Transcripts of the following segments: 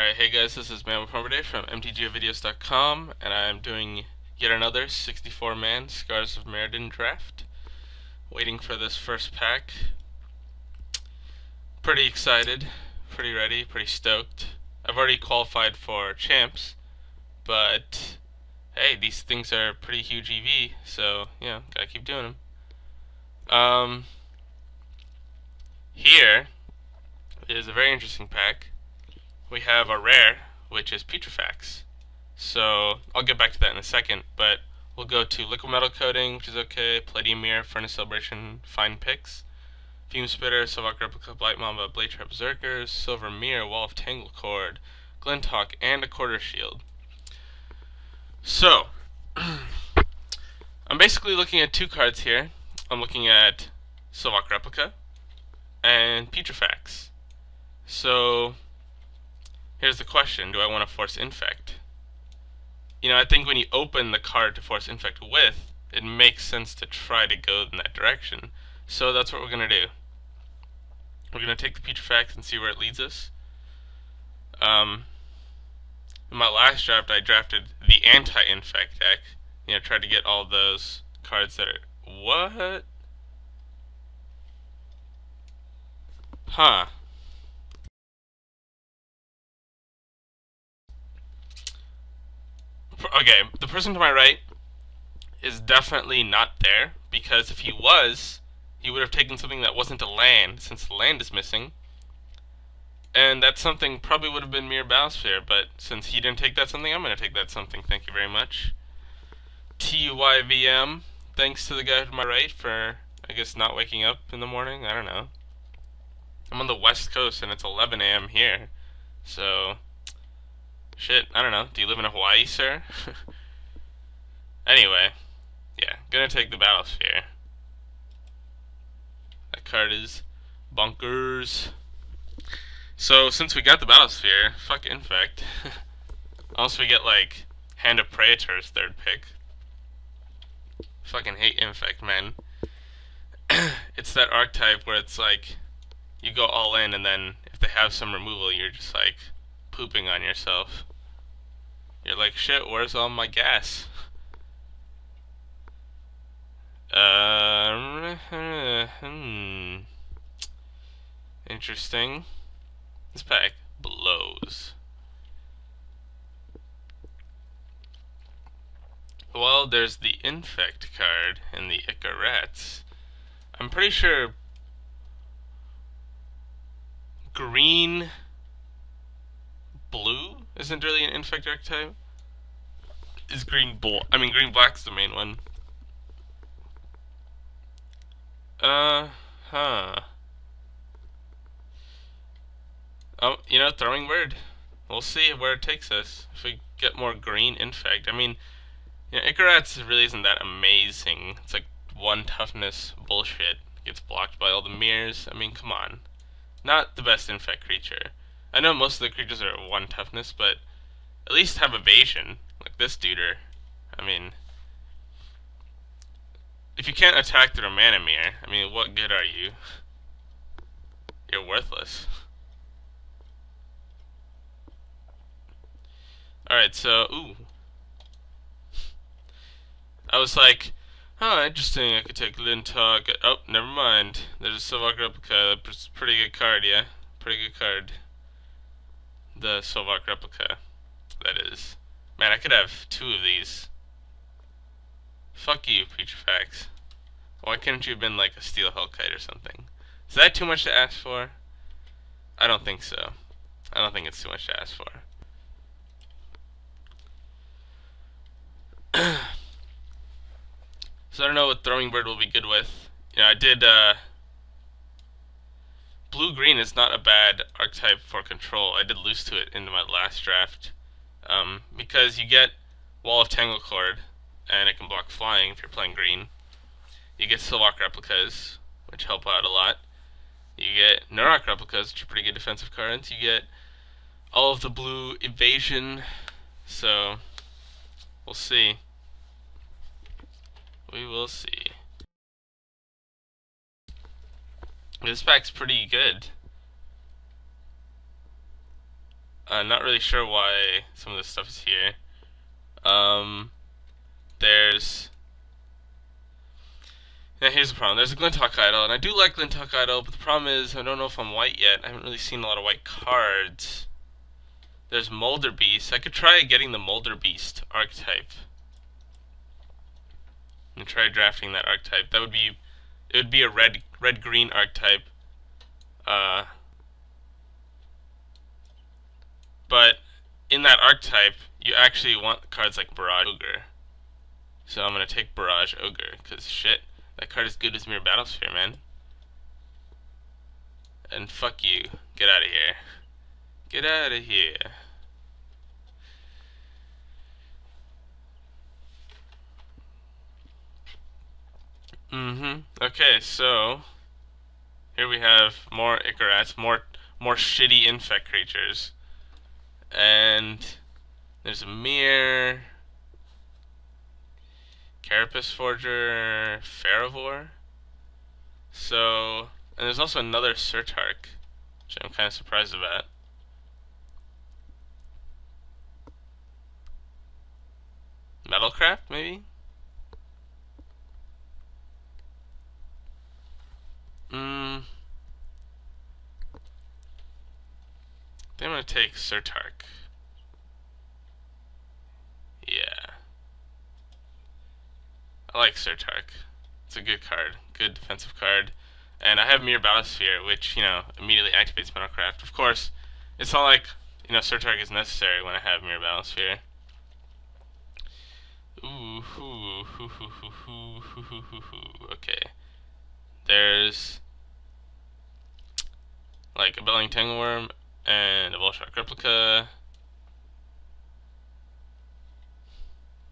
Alright, hey guys, this is Man3Draft1Part1.mp4 from mtgvideos.com, and I'm doing yet another 64-man Scars of Meriden draft. Waiting for this first pack. Pretty excited, pretty ready, pretty stoked. I've already qualified for champs, but hey, these things are pretty huge EV, so yeah, gotta keep doing them. Here is a very interesting pack. We have a rare, which is Petrifax. So I'll get back to that in a second, but we'll go to Liquid Metal Coating, which is okay, Palladium Mirror, Furnace Celebration, Fine Picks, Fume Spitter, Silvok Replica, Blight Mamba, Blade Trap Berserkers, Silver Mirror, Wall of Tanglecord, Glinthawk, and a Quarter Shield. So, I'm basically looking at two cards here. I'm looking at Silvok Replica and Petrifax. So, here's the question, do I want to force Infect? You know, I think when you open the card to force Infect with, it makes sense to try to go in that direction. So that's what we're going to do. We're going to take the Petrifax and see where it leads us. In my last draft, I drafted the anti-Infect deck. You know, tried to get all those cards that are... What? Huh. Okay, the person to my right is definitely not there, because if he was, he would have taken something that wasn't a land, since the land is missing. And that something probably would have been Mirror Biosphere, but since he didn't take that something, I'm going to take that something. Thank you very much. TYVM, thanks to the guy to my right for, I guess, not waking up in the morning. I don't know. I'm on the West Coast and it's 11 a.m. here. So, shit, I don't know. Do you live in Hawaii, sir? Anyway, yeah, gonna take the Battlesphere. That card is bonkers. So, since we got the Battlesphere, fuck Infect. Unless we get, like, Hand of Praetor's third pick. Fucking hate Infect, man. It's that archetype where it's like, you go all in, and then if they have some removal, you're just, like, pooping on yourself. You're like, shit, where's all my gas? Interesting. This pack blows. Well, there's the Infect card and the Icarats. I'm pretty sure green blue isn't really an Infect archetype. Is green green black's the main one. Oh, you know, Throwing Word. We'll see where it takes us. If we get more green Infect. I mean, you know, Icarats really isn't that amazing. It's like one toughness bullshit. Gets blocked by all the mirrors. I mean, come on. Not the best Infect creature. I know most of the creatures are one toughness, but at least have evasion. Like this duder. I mean, if you can't attack through a mana mirror, I mean, what good are you? You're worthless. Alright, so, ooh. I was like, oh, interesting, I could take Glinthawk. Oh, never mind. There's a Silvok Replica. That's a pretty good card, yeah? Pretty good card. The Silvok Replica. That is. Man, I could have two of these. Fuck you, Petrifax. Why couldn't you have been like a Steel Hellkite or something? Is that too much to ask for? I don't think so. I don't think it's too much to ask for. So I don't know what Throwing Bird will be good with. You know, I did, blue-green is not a bad archetype for control. I did lose to it in my last draft. Because you get Wall of Tanglecord, and it can block flying if you're playing green. You get Silvok Replicas, which help out a lot. You get Nurok Replicas, which are pretty good defensive cards. You get all of the blue evasion. So, we'll see. We will see. This pack's pretty good. I'm not really sure why some of this stuff is here. There's Now here's the problem. There's a Glinthawk Idol, and I do like Glinthawk Idol, but the problem is I don't know if I'm white yet. I haven't really seen a lot of white cards. There's Molder Beast. I could try getting the Molder Beast archetype. And try drafting that archetype. It would be a red-green archetype. But in that archetype, you actually want cards like Barrage Ogre. So I'm gonna take Barrage Ogre, cause shit, that card is good as Mirror Battlesphere, man. And fuck you, get out of here. Get out of here. Okay, so here we have more Icarats, more shitty infect creatures. And there's a Mirror, Carapace Forger, Ferivore. So, and there's also another Surtark, which I'm kind of surprised about. Metalcraft, maybe? I think I'm gonna take Surtark. Yeah. I like Surtark. It's a good card. Good defensive card. And I have Mirror Battlesphere, which, you know, immediately activates Metalcraft. Of course, it's not like, you know, Surtark is necessary when I have Mirror Battlesphere. Okay. There's like a Belling Tangleworm and a Volshark Replica.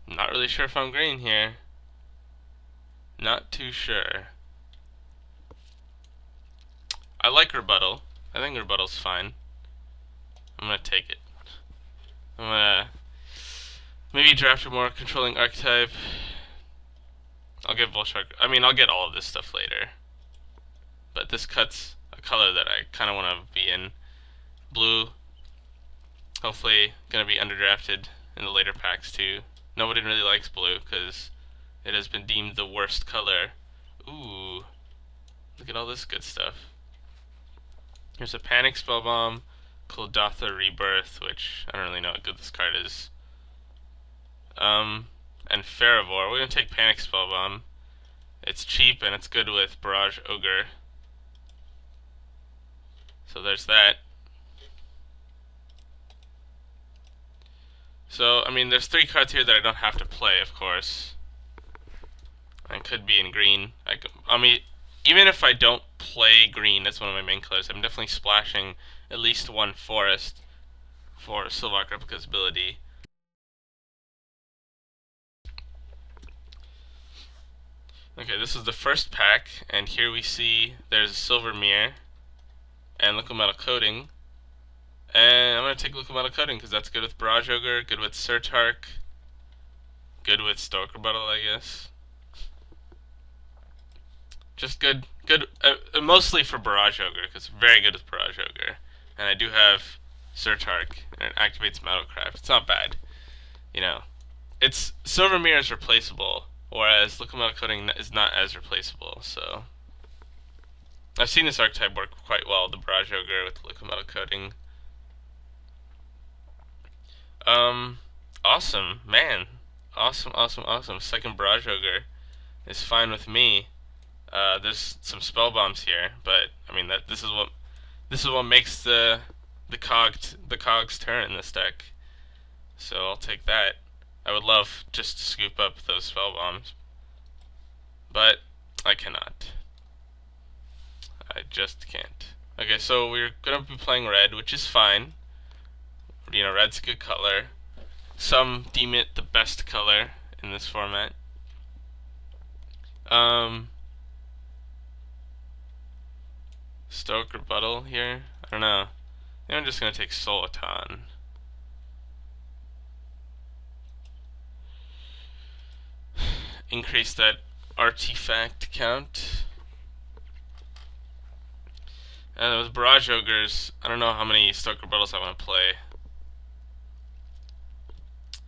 Not really sure if I'm green here. Not too sure. I like Rebuttal. I think Rebuttal's fine. I'm gonna take it. I'm gonna maybe draft a more controlling archetype. I'll get Volshark. I mean, I'll get all of this stuff later. But this cuts a color that I kind of want to be in. Blue. Hopefully, gonna be underdrafted in the later packs too. Nobody really likes blue because it has been deemed the worst color. Ooh, look at all this good stuff. Here's a Panic Spellbomb, Kuldotha Rebirth, which I don't really know how good this card is. And Ferivore. We're gonna take Panic Spellbomb. It's cheap and it's good with Barrage Ogre. So there's that. So, I mean, there's 3 cards here that I don't have to play, of course. I could be in green. I mean, even if I don't play green, that's one of my main colors, I'm definitely splashing at least 1 forest for Sylvark Replica's ability. Okay, this is the first pack, and here we see there's a Silver Mirror and Liquid Metal Coating. And I'm going to take Liquid Metal Coating because that's good with Barrage Ogre, good with Surtark, good with Stoic Rebuttal, I guess. Just good, mostly for Barrage Ogre because it's very good with Barrage Ogre. And I do have Surtark, and it activates Metalcraft. It's not bad, you know. It's Silver Mirror is replaceable, whereas Liquid Metal Coating is not as replaceable. So I've seen this archetype work quite well, the Barrage Ogre with Liquid Metal Coating. Awesome, man. Awesome. Second Barrage Ogre is fine with me. There's some spell bombs here, but I mean this is what makes the cogs turn in this deck. So I'll take that. I would love just to scoop up those spell bombs, but I cannot. I just can't. Okay, so we're gonna be playing red, which is fine. You know, red's a good color. Some deem it the best color in this format. Stoic Rebuttal here. I don't know. I think I'm just gonna take Soliton. Increase that artifact count. And with Barrage Ogres, I don't know how many Stoic Rebuttals I want to play.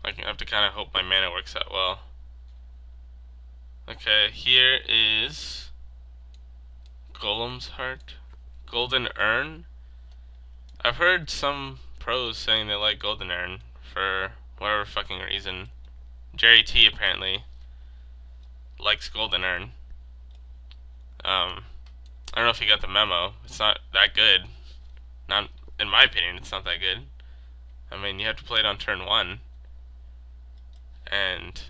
I have to kind of hope my mana works out well. Okay, here is Golem's Heart. Golden Urn. I've heard some pros saying they like Golden Urn for whatever fucking reason. Jerry T apparently likes Golden Urn. I don't know if you got the memo. It's not that good. Not in my opinion, it's not that good. I mean, you have to play it on turn 1. And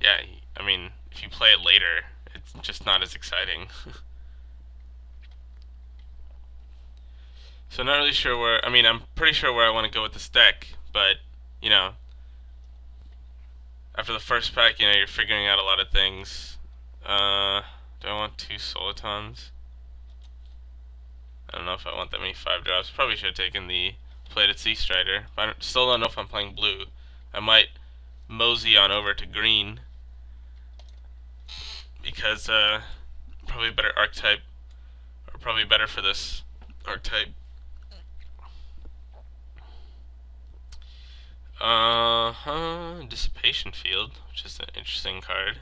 yeah, I mean, if you play it later, it's just not as exciting. So not really sure where, I mean, I'm pretty sure where I want to go with this deck, but, you know, after the first pack, you know, you're figuring out a lot of things. Do I want 2 Solitons? I don't know if I want that many 5-drops. Probably should have taken the Plated Sea Strider, but I still don't know if I'm playing blue. I might mosey on over to green, because, probably a better archetype, or probably better for this archetype. Dissipation Field, which is an interesting card.